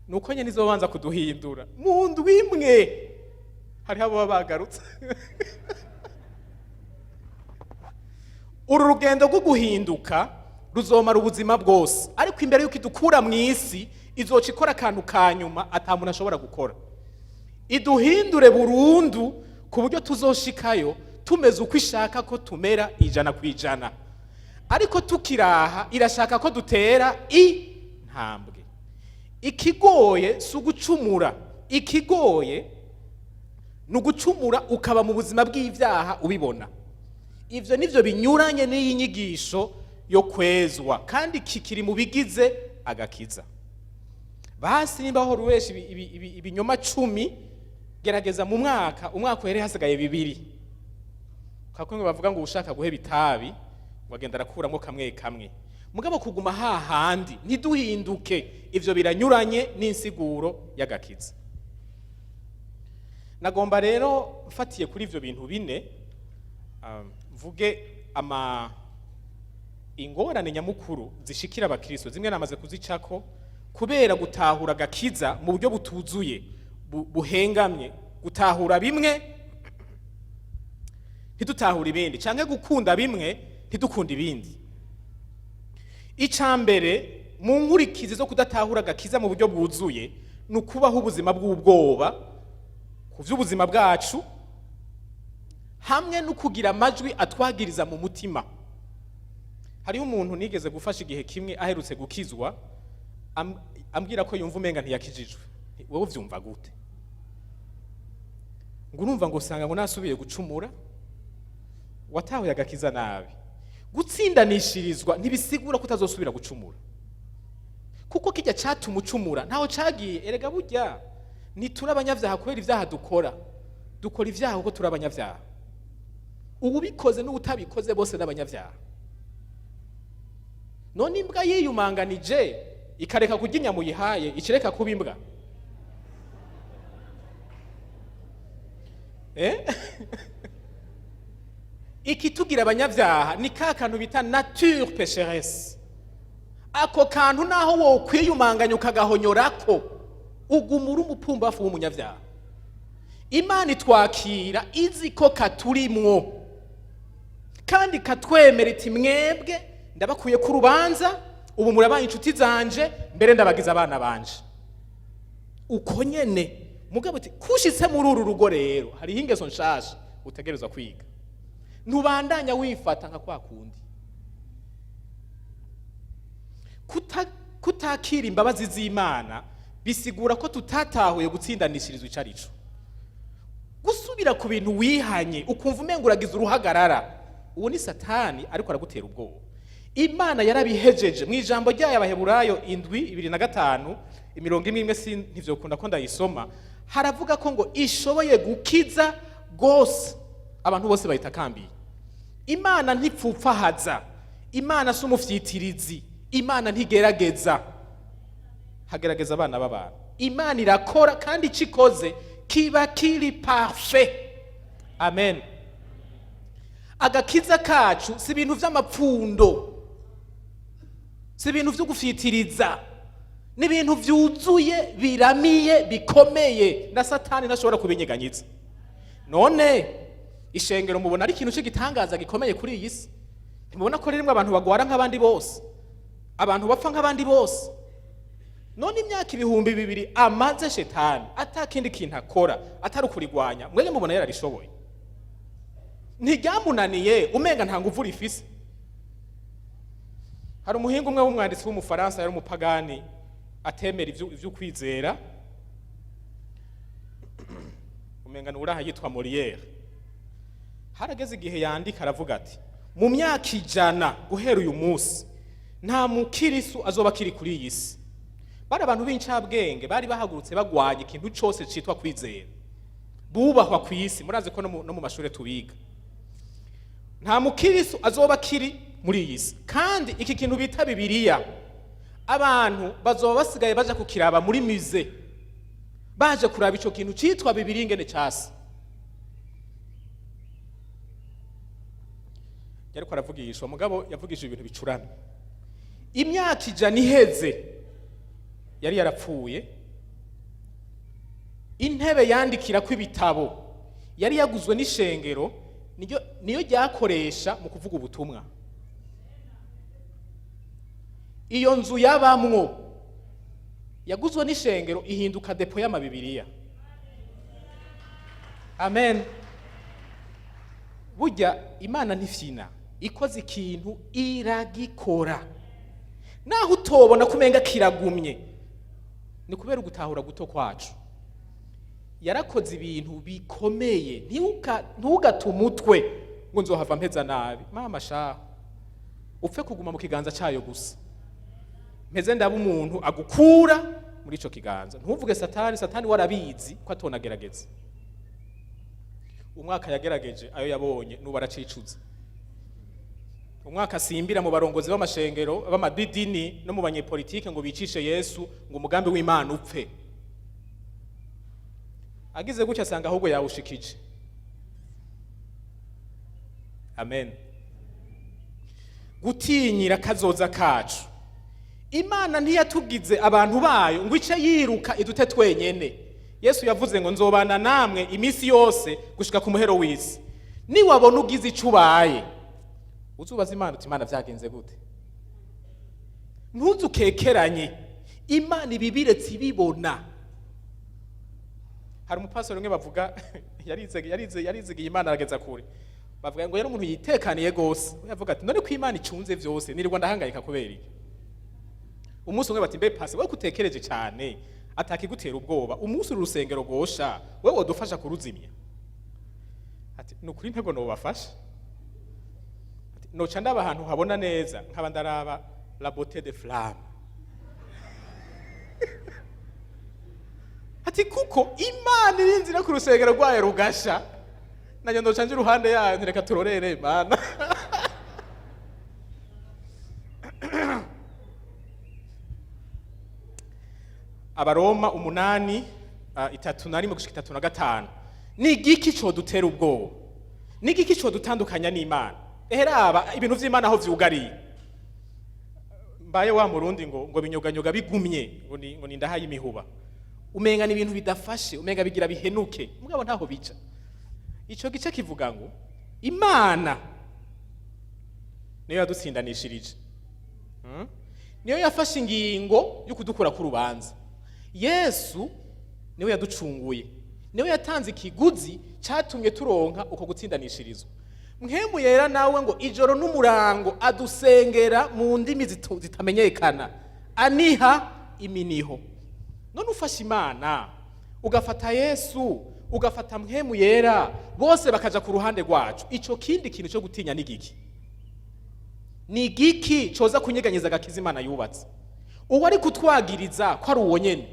nuko nyene izobanza kuduhindura mu ndwi imwe. Hari abo bagarutse. Uru rugendo rwo guhinduka ruzomara ubuzima bwose, ariko imbere yuko idukura mu isi izoca ikora akantu kanyuma atamuntu ashobora gukora. Iduhindure burundu ku buryo tuzoshikayo tumeze uko ishaka ko tumera 100%. Ariko tukiraha irashaka ko dutera intambwe. Ikigoye si ugucumura, ikigoye ni ugucumura ukaba mu buzima bw'ivyaha ubibona. Ivyo nivyo binyuranye n'iyi nyigisho yo kwezwa, kandi kikiri mu bigize agakiza. Basi nimba ho ruwesha ibinyoma 10, gerageza mu mwaka uhere hasigaye 2. Kako bavuga ngo ushaka guheba itabi wagenda arakuramo kamwe kamwe. Mugabo kuguma hahandi ntiduhinduke, ivyo biranyuranye n'insiguro y'agakiza. Nagomba rero mfatiye kuri ivyo bintu bine, mvuge ingorane nyamukuru zishikira abakristo. Zimwe namaze kuzicako kubera gutahura agakiza mu buryo butuzuye, buhengamye, gutahura bimwe ntidutahura ibindi, canke gukunda bimwe ntidukunda ibindi. Icambere mu nkurikizi zo kudatahura agakiza mu buryo bwuzuye ni ukubaho ubuzima bw'ubwoba ku vy'ubuzima bwacu, hamwe no kugira amajwi atwagiriza mu mutima. Hariho umuntu nigeze gufasha igihe kimwe aherutse gukizwa, ambwira ko yumva umenga ntiyakijijwe. Wowe uvyumva gute? Ngo urumva ngo usanga ngo nasubiye gucumura, watahuye agakiza nabi. Gutsindanishirizwa ntibisigura kutazosubira gucumura, kuko kijya catuma ucumura ntaho cagiye. Erega burya nituri abanyavyaha kubera ivyaha dukora ivyaha kuko turi abanyavyaha. Ubikoze n'ubutabikoze bose n'abanyavyaha. None imbwa yiyumanganije ikareka kurya inyama uyihaye, ikireka kuba imbwa? Ikitugira abanyavyaha ni ka kantu bita nature pécheresse. Ako kantu naho wo kwiyumanganya ukagahonyorako, ugumura umupumbafu w'umunyavyaha. Imana itwakira izi ko katurimwo, kandi katwemera iti mwebwe ndabakuye ku rubanza, ubu murabaye inshuti zanje, mbere ndabagiza abana banje. Uko nyene mugabo ati kushitse muri uru rugo rero hariho ingeso nshasha utegerezwa kwiga, ntubandanya wifata nka kwa kundi. Kutakira imbabazi z'Imana bisigura ko tutatahuye gutsindanishirizwa icarico. Gusubira ku bintu wihanye ukumva umenga uragize uruhagarara, uwo ni Satani ariko aragutera ubwoba. Imana yarabihejeje mu ijambo ryayo Abaheburayo 7:25, 11 ntivyokunda ko ndayisoma, haravuga ko ngo ishoboye gukiza gose abantu bose bayitakambiye. Imana ntipfupfahaza, Imana si umufyitirizi, Imana ntigerageza, hagerageza abana b'abantu. Imana irakora kandi icikoze kiba kiri parfait. Amen. Agakiza kacu si ibintu vy'amapfundo, si ibintu vyo gufyitiriza, ni ibintu vyuzuye biramiye bikomeye na Satani ntashobora kubinyeganyiza. None ishengero mubona ari ikintu cy'igitangaza gikomeye kuri iyi si? Ntimubona ko rimwe abantu bagwara nk'abandi bose, abantu bapfa nk'abandi bose? None imyaka 2000 amaze Shetani atakindi kintu akora atari kurigwanya, mwege mubona yararishoboye? Ntiryamunaniye umenga nta nguvu rifise. Hari umuhinga umwe w'umwanditsi w'umufaransa yari umupagani atemera ivyo kwizera, umenga n'uraha yitwa Molière. Harageze igihe yandika aravuga ati mu myaka 100 guhera uyu munsi nta mukirisu azoba kiri kuri iyi si. Bari abantu b'incabwenge bari bahagurutse bagwanye ikintu cyose citwa kwizera, bubahwa ku isi. Murazi ko no mu mashure tubiga nta mukirisu azoba kiri muri iyi si, kandi iki kintu bita Bibiliya abantu bazoba basigaye baje kukiraba muri musée, baje kuraba ico kintu citwa Bibiliya ingene cyase. Yariko aravugishwa mugabo yavugije ibintu bicuramye. Imyaka 100 iheze yari yarapfuye, intebe yandikira ko ibitabo yari yaguzwe n'ishengero niyo ryakoresha mu kuvuga ubutumwa. Iyo nzu yabamwo yaguzwe n'ishengero ihinduka depo y'amabibiliya. Amen. Burya Imana ntifyina, ikoze ikintu iragikora. Naho utobona kumenga kiragumye, ni kubera ugutahura guto kwacu. Yarakoze ibintu bikomeye, ntugate umutwe ngo nzohava mpeza nabi. Mama sha upfe kuguma mu kiganza cyayo gusa, mpeze ndaba umuntu agukura muri ico kiganza. Ntuvuge Satani warabizi ko atonagerageza. Umwaka yagerageje ayo yabonye nubu aracicuza. Umwaka simbira mu barongozi b'amashengero b'amadidini no mu banyepolitike ngo bicishe Yesu ngo umugambi w'Imana upfe. Agize gutya asanga ahubwo yawushikije. Amen. Gutinyira kazoza kacu. Imana ntiyatugize abantu bayo ngo ice yiruka idute twenyene. Yesu yavuze ngo nzobana namwe imisi yose gushika ku muhero w'isi. Ni wabona ugize icubaye, uzubaza Imana uti Imana vyagenze gute? Ntuzukekeranye, Imana ibibiretse ibibona. Hari umupastori umwe bavuga yarizigiye Imana arageza kure. Bavuga ngo yari umuntu yitekaniye gose. Yavuga ati none ko Imana icunze vyose nirirwa ndahangayika kubera iki? Umunsi umwe bati mbe pase we kutekereje cyane atakigutera ubwoba, umunsi urusengero gosha wewe wodufasha kuruzimya. Ati nukuri ntego no bafasha. Ati noca ndaba ahantu habona neza nkaba ndaraba la beauté de flamme. Ati kuko Imana irinzira ku rusengero rwayo rugasha, nanyo ndoca nje iruhande yayo ntireka turorere Imana. Abaroma 8:3 gushika 3:5. Ni igiki cyo dutera ubwoba? Ni igiki cyo dutandukanya n'Imana? Eheraba ibintu vy'Imana aho vyugariye. Mbaye wa murundi ngo binyoganyuga bigumye ngo ni ndahaye imihuba. Umenga ni ibintu bidafashe, umenga bigira bihenuke. Mugabo ntaho bica. Ico gice kivuga ngo Imana niyo yadutsindanishirije. Niyo yafashe ingingo yo kudukura ku rubanza. Yesu niwe yaducunguye, niwe yatanze ikiguzi cyatumye turonka uko gutsindanishirizwa. Mpwemu yera nawe ngo ijoro n'umurango adusengera mu ndimi zitamenyekana, aniha iminiho. None ufashe Imana ugafata Yesu ugafata mpwemu yera, bose bakaja ku ruhande rwacu, ico kindi kintu cyo gutinya ni giki? Ni giki coza kunyeganyeza agakiza Imana yubatse? Uwo ari kutwagiriza ko ari uwo nyene,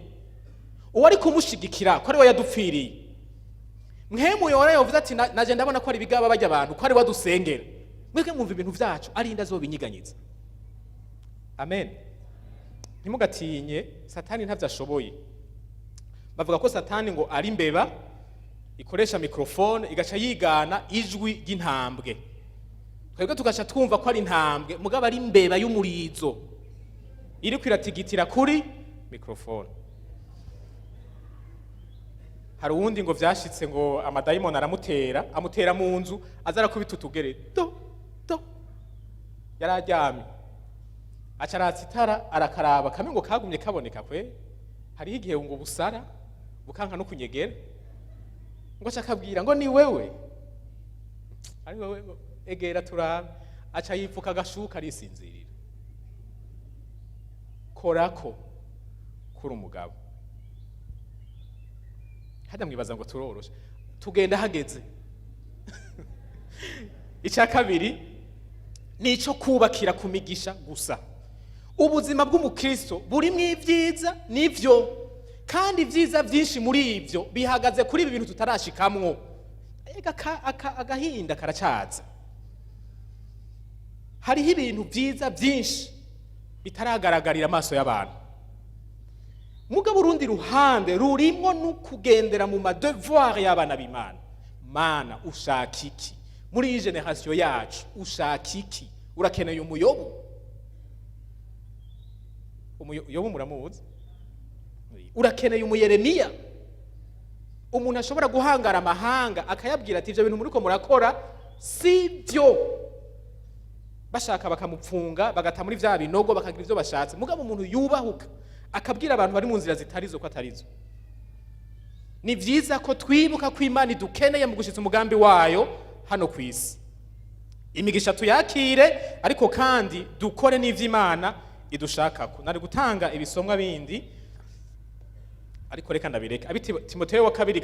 uwo ari kumushigikira ko ari we yadupfiriye. Mpwemu yera yavuze ati naje ndabona ko ari bigaba bajya abantu, ko ari wadusengera. Mwebwe mwumva ibintu vyacu ari inda zo binyiganyiza. Amen. Ntimugatinye, Satani ntavyo ashoboye. Bavuga ko Satani ngo ari imbeba ikoresha mikrofone igaca yigana ijwi ry'intambwe. Twebwe tugaca twumva ko ari intambwe, mugabo ari imbeba y'umurizo iri kwiratigitira kuri mikrofone. Hari uwundi ngo vyashitse ngo amadayimoni amutera mu nzu, azara kubita utugere do yararyamye, aca aratsitara arakaraba kamwe ngo kagumye kaboneka kwe. Hariho igihe ngo busara bukanka no kunyegera, ngo aca akabwira ngo ni wewe, ari wewe, egera turabe. Aca yipfuka agashuka arisinzirira. Korako kuri umugabo. Hada mwibaza ngo turoroshe, tugenda hageze. Icya kabiri nico kubakira kumigisha gusa. Ubuzima bw'umukristo burimo ibyiza nivyo, kandi ibyiza byinshi muri ivyo bihagaze kuri ibi bintu tutarashikamwo. Agahinda karacaza. Hariho ibintu byiza byinshi bitaragaragarira amaso y'abantu. Mugabo urundi ruhande rurimo no kugendera mu madevoir y'abana b'Imana. Mana ushaka iki muri iyi generation yacu? Ushaka iki? Urakeneye umuyobo? Umuyobo muramuzi? Urakeneye umuyeremiya, umuntu ashobora guhangara amahanga akayabwira ati ivyo bintu muriko murakora si byo. Bashaka bakamupfunga bagata muri vya binogo bakagira ivyo bashatse, mugabo umuntu yubahuka akabwira abantu bari mu nzira zitarizo ko atarizo. Ni vyiza ko twibuka ko Imana idukeneye mu gushitsa umugambi wayo hano kwisi. Imigisha tuyakire, ariko kandi dukore n'ivyo Imana idushakako. Nari gutanga ibisomwa bindi, ariko reka ndabireka. Timoteyo wa kabiri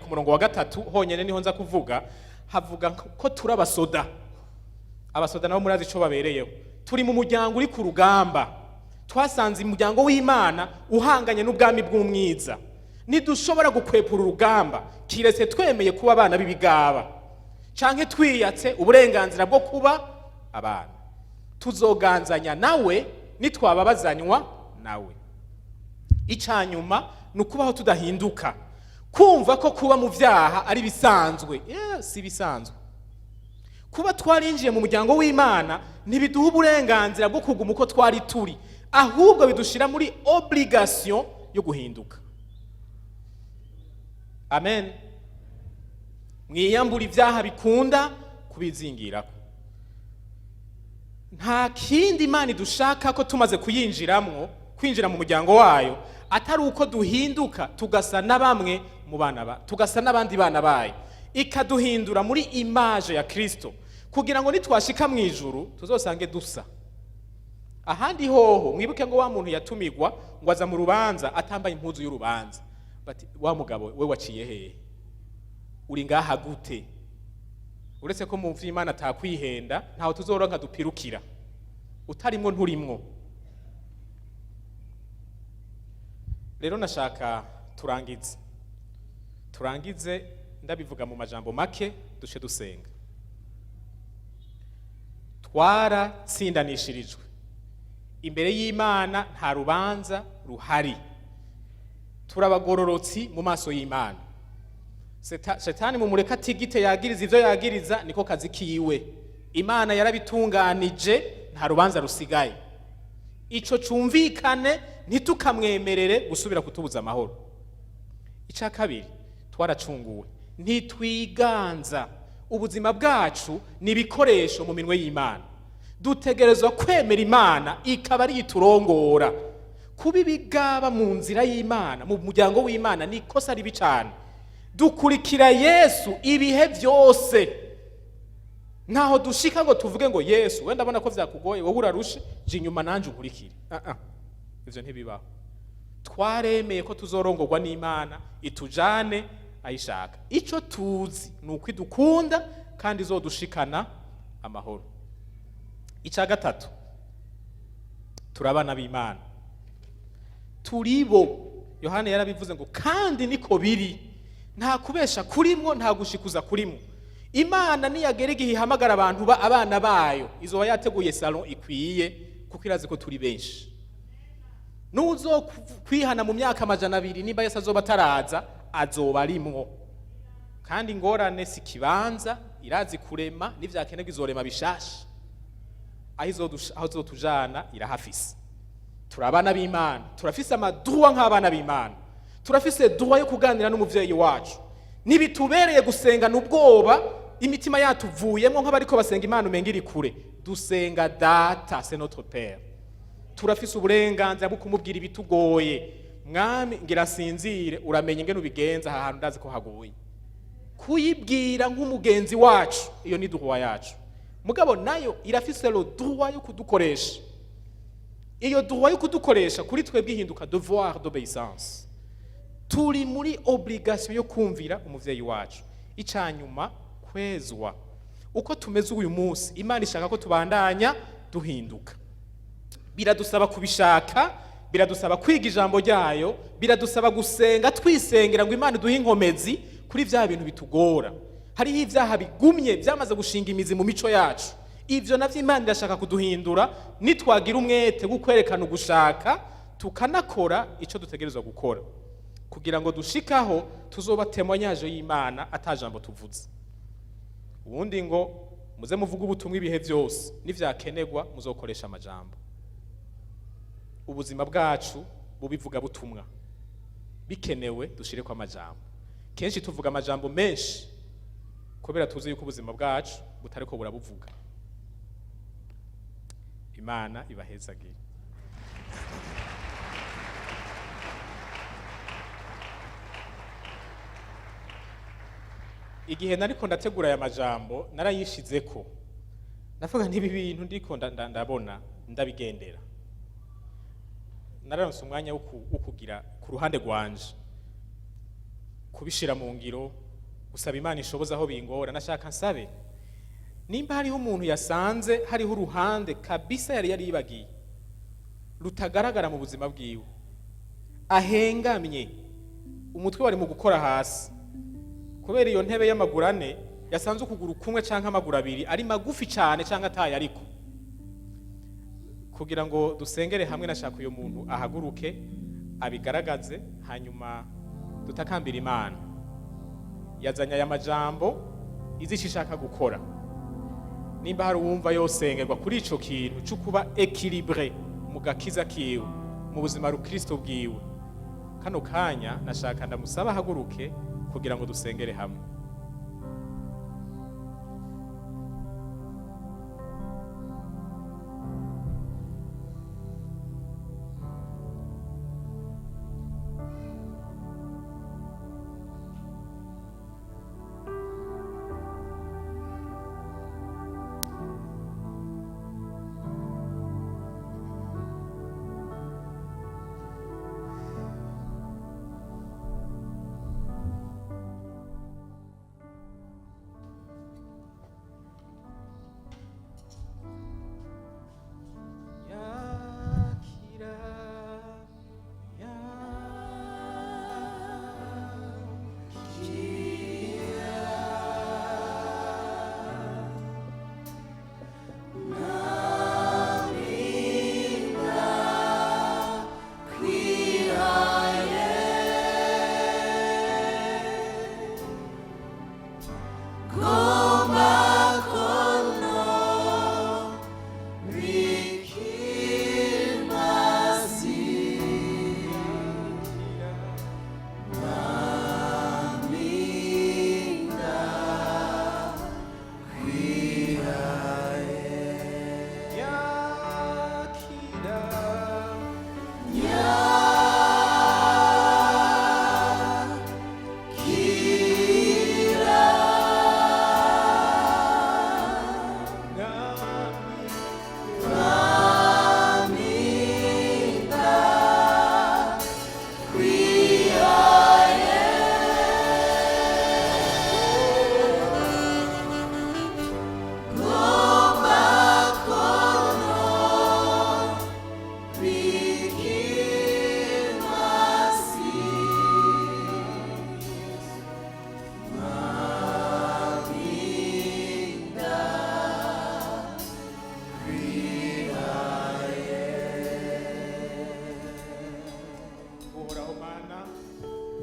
ku murongo wa 3 honyene niho nza kuvuga, havuga ko turabasoda. Abasoda nabo murazi ico babereyeho. Turi mu muryango uri ku rugamba. Twasanze umuryango w'Imana uhanganye n'ubwami bw'umwiza. Nidushobora gukwepura urugamba kiretse twemeye kuba abana b'ibigaba, canke twiyatse uburenganzira bwo kuba abana. Tuzoganzanya nawe nitwababazanywa nawe. Icanyuma nukubaho tudahinduka, kumva ko kuba mu vyaha ari bisanzwe. Si bisanzwe. Kuba twarinjiye mu muryango w'Imana ntibiduha uburenganzira bwo kuguma uko twari turi, ahubwo bidushira muri obligation yo guhinduka. Amen. Mwiyambura ivyaha bikunda kubizingirako. Nta kindi Imana idushaka ko tumaze kuyinjiramwo, kwinjira mu muryango wayo, atari uko duhinduka tugasa na bamwe mu bana tugasa n'abandi bana bayo, ikaduhindura muri image ya Kristo, kugira ngo nitwashika mu ijuru tuzosange dusa. Ahandi hoho mwibuke ngo wa muntu yatumigwa ngo aza mu rubanza atambaye impuzu y'urubanza, bati wa mugabo we waciye hehe, uri ngaha gute? Uretse ko mu vy'Imana atakwihenda, ntaho tuzoronka dupirukira, utarimwo nturimwo. Rero nashaka turangize ndabivuga mu majambo make, dushe dusenga. Twaratsindanishirijwe imbere y'Imana, nta rubanza ruhari. Turabagororotsi mu maso y'Imana. Shetani mumureka tigite yagiriza ivyo yagiriza, niko kazi kiwe. Imana yarabitunganije, nta rubanza rusigaye. Ico cumvikane, ntitukamwemerere gusubira kutubuza amahoro. Ica kabiri, twaracunguwe, ntitwiganza. Ubuzima bwacu ni ibikoresho mu minwe y'Imana. Dutegerezwa kwemera Imana ikaba ari iturongora, kuba ibigaba mu nzira y'Imana, mu muryango w'Imana ni ikosa ribi cyane. Dukurikira Yesu ibihe byose. Ntaho dushika ngo tuvuge ngo Yesu, wenda ndabona ko vyakugoye, wowe urarushe, je inyuma nanje unkurikire. Ivyo ntibibaho. Twaremeye ko tuzorongorwa n'Imana itujane ayishaka. Ico tuzi nuko idukunda kandi izodushikana amahoro. Ica gatatu, turabana b'Imana. Turibo. Yohana yarabivuze ngo kandi niko biri. Nta kubesha kurimwo, nta gushikuza kurimwo. Imana niyagera igihe ihamagara abantu abana bayo, izoba yateguye salon ikwiye kuko irazi ko turi benshi. Nuzo kwihana mu myaka 200 nimba Yesu azoba ataraza, azoba arimwo. Kandi ingorane si kibanza, irazi kurema n'ivyakenerwa izorema bishasha. Aho izotujana irahafise. Turabana b'Imana, turafise amadruwa nk'abana b'Imana. Turafise droit yo kuganira n'umuvyeyi wacu. Nibitubereye gusenga n'ubwoba, imitima yatuvuyemo nk'abariko basenga Imana umenga iri kure. Dusenga data, c'est notre père. Turafise uburenganzira bwo kumubwira ibitugoye. Mwami ngira sinzire, uramenye ingene ubigenza aha hantu ndazi ko hagoye. Kuyibwira nk'umugenzi wacu, iyo ni droit yacu. Mugabo nayo irafise le droit yo kudukoresha. Iyo droit yo kudukoresha kuri twebwe ihinduka devoir d'obéissance. Turi muri obligation yo kumvira umuvyeyi wacu. Icanyuma kwezwa. Uko tumeze uyu munsi, Imana ishaka ko tubandanya duhinduka. Biradusaba kubishaka, biradusaba kwiga ijambo ryayo, biradusaba gusenga twisengera ngo Imana duhe inkomezi kuri vya bintu bitugora. Hariho ivyaha bigumye byamaze gushinga imizi mu mico yacu. Ivyo navyo Imana irashaka kuduhindura, nitwagira umwete gukwerekana ugushaka, tukanakora ico dutegerezwa gukora. Kugira ngo dushikaho tuzoba témoignage y'Imana atajambo tuvuze. Ubundi ngo muze muvuga ubutumwa ibihe byose, n'ivyakenerwa muzokoresha amajambo. Ubuzima bwacu bubivuga butumwa. Bikenewe dushire kwa amajambo. Kenshi tuvuga amajambo menshi kubera tuzi yuko ubuzima bwacu butariko burabuvuga. Imana ibahezagire. Igihe nariko ndategura aya majambo narayishizeko. Navuga ntibi bintu ndiko ndabona ndabigendera. Nararonse umwanya wo kugira ku ruhande rwanje. Kubishira mu ngiro, gusaba Imana ishoboza aho bingora, nashaka nsabe. Nimba hariho umuntu yasanze hariho uruhande kabisa yari yibagiye. Rutagaragara mu buzima bwiwe. Ahengamye. Umutwe wari mu gukora hasi. Kubera iyo ntebe y'amaguru ane yasanze ukuguru kumwe canke amaguru abiri ari magufi cyane canke ataye ariko. Kugira ngo dusengere hamwe nashaka uyo muntu ahaguruke abigaragaze hanyuma dutakambira Imana. Yazanya aya majambo izishishaka gukora. Nimba hari uwumva yosengerwa kuri ico kintu cyo kuba équilibré mu gakiza kiwe mu buzima rukristo bwiwe. Kano kanya nashaka ndamusaba ahaguruke kugira ngo dusengere hamwe.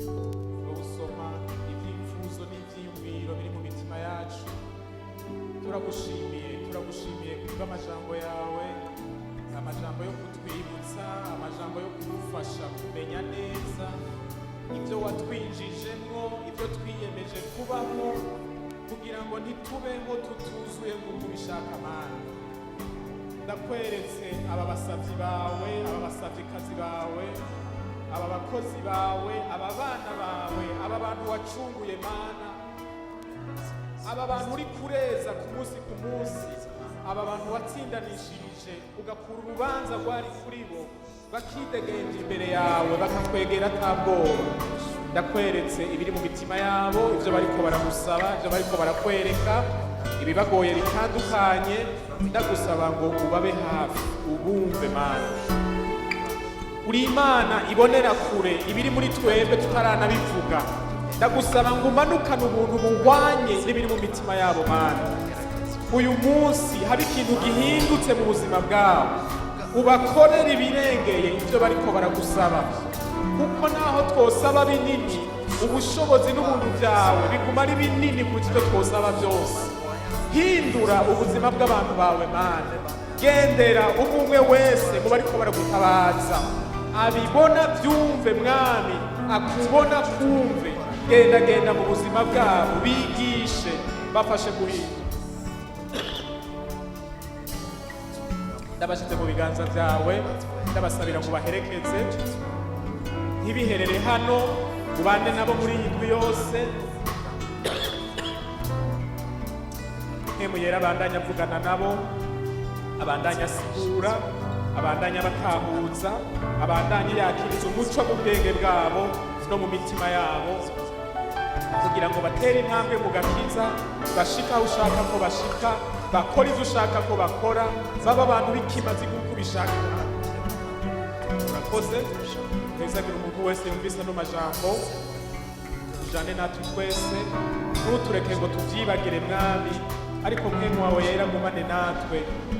no gusoma ibyifuzo n'ibyiyumviro biri mu mitima yacu. Turagushimiye kubw'amajambo yawe, amajambo yo kutwibutsa, amajambo yo kudufasha kumenya neza ibyo watwinjijemwo, ibyo twiyemeje kubamo, kugira ngo ntitubeho tutuzuye nk'uko ubishaka Mana. Ndakweretse aba basavyi bawe, aba basavyikazi bawe, aba bakozi bawe, aba bana bawe, aba bantu wacunguye Mana, aba bantu uri kureza ku munsi, aba bantu watsindanishirije ugakura urubanza rwari kuri bo, bakidegenja imbere yawe, bakakwegera atabwoba. Ndakweretse ibiri mu mitima yabo, ibyo bariko baragusaba, ibyo bariko barakwereka, ibibagoye bitandukanye. Ndagusaba ngo ubabe hafi, ubumve Mana. Uri Imana ibonera kure ibiri muri twebwe tutaranabivuga. Ndagusaba ngo umanukane ubuntu buhwanye n'ibiri mu mitima yabo Mana. Uyu munsi habe ikintu gihindutse mu buzima bwabo, ubakorere ibirengeye ibyo bariko baragusaba, kuko naho twosaba binini, ubushobozi n'ubuntu byawe biguma ari binini kuruta ibyo twosaba byose. Hindura ubuzima bw'abantu bawe Mana, gendera umwe wese mu bariko baragutabaza, abibona byumve Mwami, akubona kumve. Genda mu buzima bwabo, bigishe, bafashe guhinduka. Ndabashyize mu biganza byawe, ndabasabira ngo baherekeze, ntibiherere hano, ubane nabo muri iyi ndwi yose. Mpemu yera abandanya avugana nabo, abandanya asigura, abandanya batahuza, abandanya yakiriza umuco mu bwenge bwabo no mu mitima yabo, kugira ngo batere intambwe mu gakiza, bashika aho ushaka ko bashika, bakora ibyo ushaka ko bakora, baba abantu b'ikimazi nk'uko ubishaka. Urakoze, ntezagira umuntu wese yumvise ano majambo, ujane natwe twese, ntutureke ngo tubyibagire Mwami, ariko mpemu wawe yera ngumane natwe.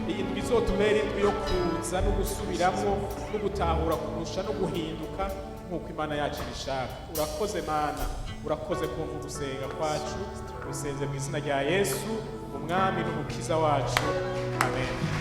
Iyi ndwi izotubera indwi yo kuza no gusubiramo no gutahura kurusha no guhinduka nk'uko Imana yacu ibishaka. Urakoze Mana, urakoze kumva ugusenga kwacu, usenze mu izina rya Yesu, umwami n'umukiza wacu. Amen.